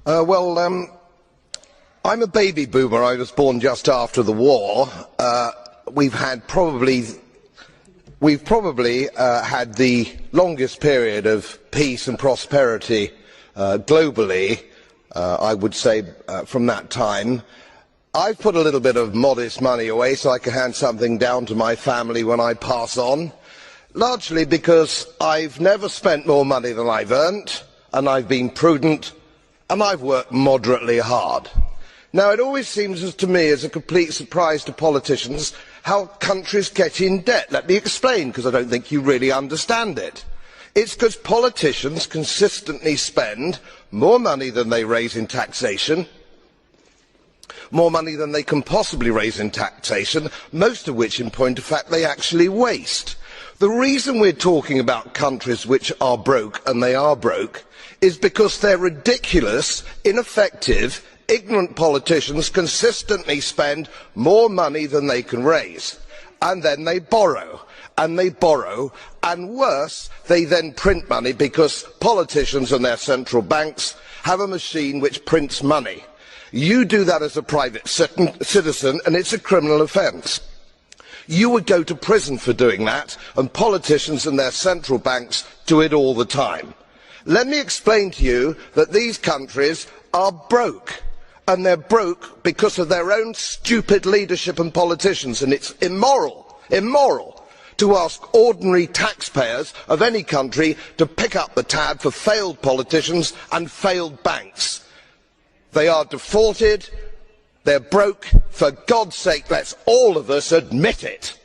I'm a baby boomer. I was born just after the war. We've probably had the longest period of peace and prosperity globally, I would say, from that time. I've put a little bit of modest money away so I can hand something down to my family when I pass on, largely because I've never spent more money than I've earned, and I've been prudent, and I've worked moderately hard. Now, it always seems to me as a complete surprise to politicians how countries get in debt. Let me explain, because I don't think you really understand it. It's because politicians consistently spend more money than they raise in taxation, more money than they can possibly raise in taxation, most of which, in point of fact, they actually waste. The reason we're talking about countries which are broke, and they are broke, is because their ridiculous, ineffective, ignorant politicians consistently spend more money than they can raise, and then they borrow, and worse, they then print money because politicians and their central banks have a machine which prints money. You do that as a private citizen and it's a criminal offence. You would go to prison for doing that, and politicians and their central banks do it all the time. Let me explain to you that these countries are broke, and they're broke because of their own stupid leadership and politicians, and it's immoral to ask ordinary taxpayers of any country to pick up the tab for failed politicians and failed banks. They are defaulted, they're broke. For God's sake, let's all of us admit it.